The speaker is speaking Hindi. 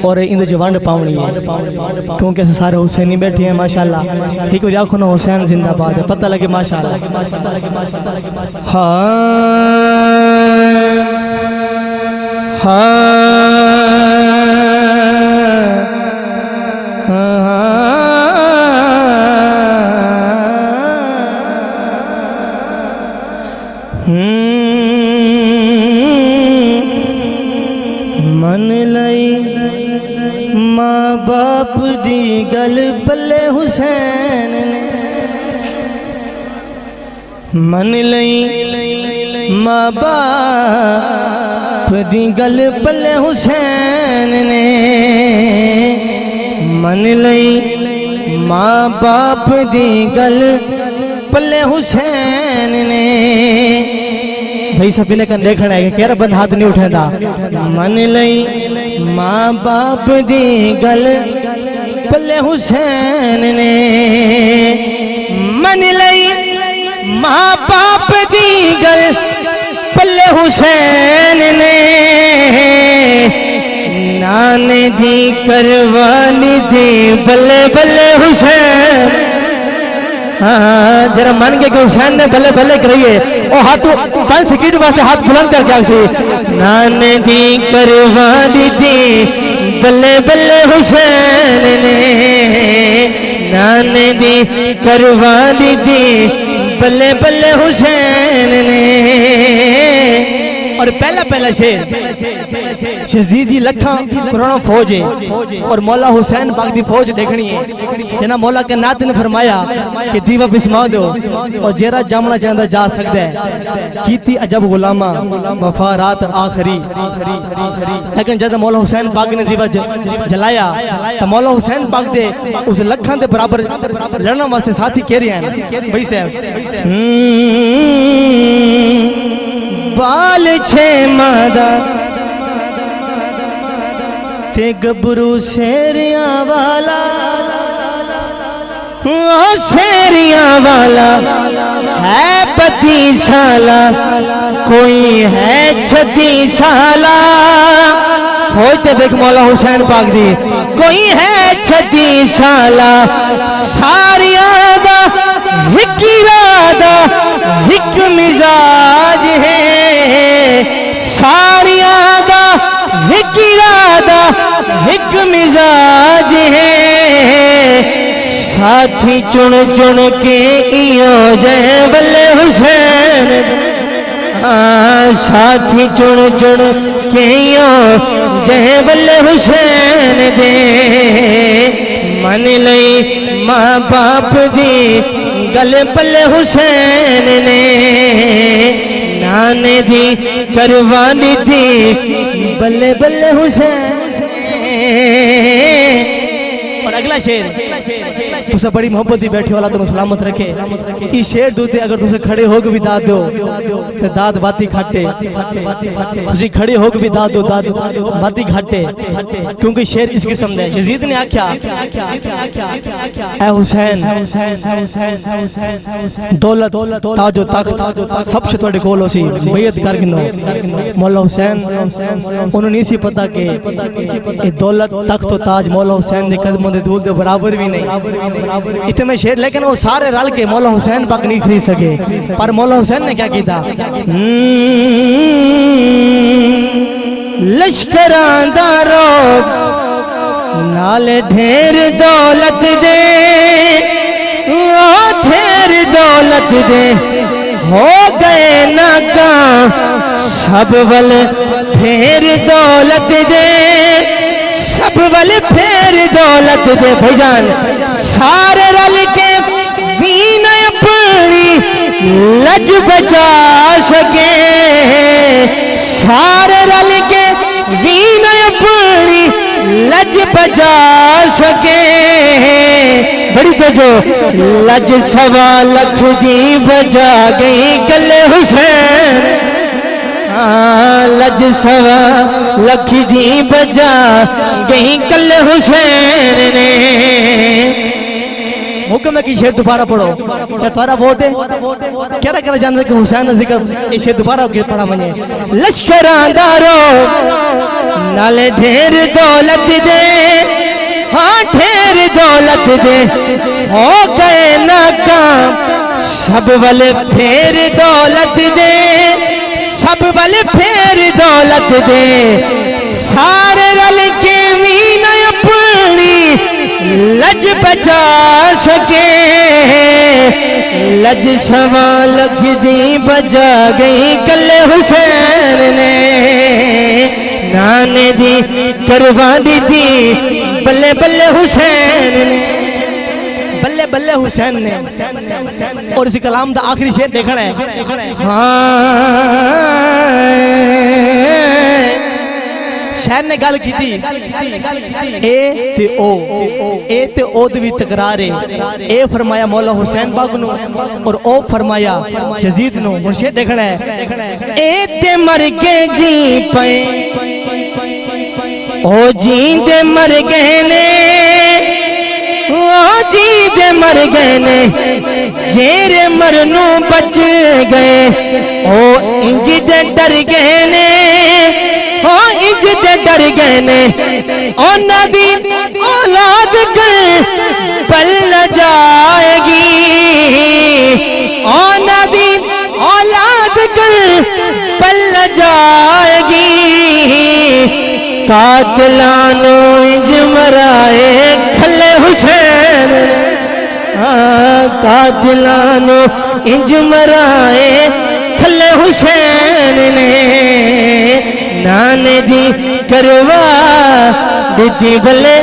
और इन जवान पावनी है क्योंकि सारे हुसैनी बैठे हैं माशाल्लाह। एक बार आखो ना हुसैन जिंदाबाद है, पता लगे माशाल्लाह। हाँ मन लई माँ बाप दी गल पल्ले हुसैन ने, मन लई माँ बाप दी गल पल्ले हुसैन ने, मन लई माँ बाप दी गल पल्ले हुसैन ने। भाई सभी ने कन देखना है कि बंद हाथ नहीं उठेंदा। मन लई माँ बाप दी गल पल्ले हुसैन ने, मन लई माँ बाप दी गल पल्ले हुसैन ने, नाने दी करवानी दी बल्ले बल्ले हुसैन। हाँ जरा मन के हुसैन ने बल्ले बल्ले करिए और हाथ 5 सेकंड वास्ते हाथ बुलंद करके आगे नाने दी करवानी दी बल्ले बल्ले हुसैन ने, नाने दी करवानी दी बल्ले बल्ले हुसैन ने। और पहला पहला शेर शहीदी लखा करोड़ों फौज है और मौला हुसैन पाक दी फौज देखनी है। जना मौला के नात ने फरमाया कि दीवा बिस्मा दो और जेरा जामना चाहता जा सकता है, कीती अजब गुलामा वफा रात आखरी। लेकिन जब मौला हुसैन पाक ने दीवा जलाया तो मौला हुसैन पाक दे उस लखा के बराबर लड़ना वास्ते साथी कह रहे हैं भाई साहब। बाल छे मादा ते गबरू शेरिया वाला, शेरिया वाला है 32 साला, कोई है 36 साला। होते देख मौला हुसैन पाक दी कोई है 36 साला, सारिया दा हिक इरादा हिक मिजाज है, सारिया दा हिक इरादा हिक मिजाज है, साथी चुन चुन के इयो जय बल्ले हुसैन। हाँ साथी चुन चुन के इयो जय बल्ले हुसैन दे, मन लई माँ बाप दी गल पल्ले हुसैन ने, नाने दी करवानी दी बल्ले बल्ले हुसैन। और अगला शेर तुसे बड़ी मोहब्बत ही बैठे वाला तुम सलामत रखे। ये शेर दूते अगर तुसे खड़े होके भी दाद दो तो दाद बाती खाटे, तुसी खड़े होके भी दाद दो दाद बाती खाटे, क्योंकि शेर इस किस्म दे। यजीद ने आख्या ऐ हुसैन दौलत ताजो तख्त सब से तोड़े कोल होसी बैयत कर गिनो। मौला हुसैन उन्होंने नहीं सी पता कि दौलत तख्त ताज मौला हुसैन दे कदमों दे धूल दे बराबर भी नहीं इतने शेर। लेकिन वो सारे रल के मौला हुसैन पाक नहीं खरीद सके, पर मौला हुसैन ने क्या किया, लश्करां दा रोब नाल ढेर दौलत दे, ढेर दौलत दे हो गए नाका सब वल ढेर दौलत दे, सब वाले फेर दौलत दे। भाईजान सारे रल के भी न अपनी लज बचा सके, सारे रल के भी न अपनी लज बचा सके। बड़ी तो जो लज 1.25 लाख दी बजा गई कल्ले हुसैन, लज 1.25 लाख दी बजा गई कल हुसैन ने, हुक्म है कि शेर दोबारा पढ़ो। क्या तुम्हारा वोट है? क्या कर जानते कि हुसैन का जिक्र ये शेर दोबारा पढ़ा मने। लश्करादारो नाले ढेर दौलत दे, हाँ ढेर दौलत दे, हो गए नाकाम सब वाले फेर दौलत दे, सब वाले फेर दौलत दे, सारे रल के भी न अपनी लज बचा सके, लज सवा लख दी बजा गई कल हुसैन ने, नाने दी करवा दी थी बल्ले बल्ले हुसैन ने, बल्ले बल्ले हुसैन ने। और इस कलाम का आखिरी शेर देखना है। हाँ शायर ने गल की थी ए ते ओ दी भी तकरार है। ए फरमाया मौला हुसैन बाग नु और ओ फरमाया यजीद नु। हुन शेर देखना है। ए ते मर के जी पे ओ जींदे मर गए ने, ओ जींदे मर गए ने, जेरे मरनू बच गए, ओ इंज दे डर गए ने, ओ इंज दे डर गए ने, ओना दी औलाद कर पल जाएगी, ओना दी औलाद कर पल जाएगी, कातलानो इंज मराए खले हुसैन, हाँ कातलानो इंज मराए खले हुसैन ने, नाने दी करवा दी बल्ले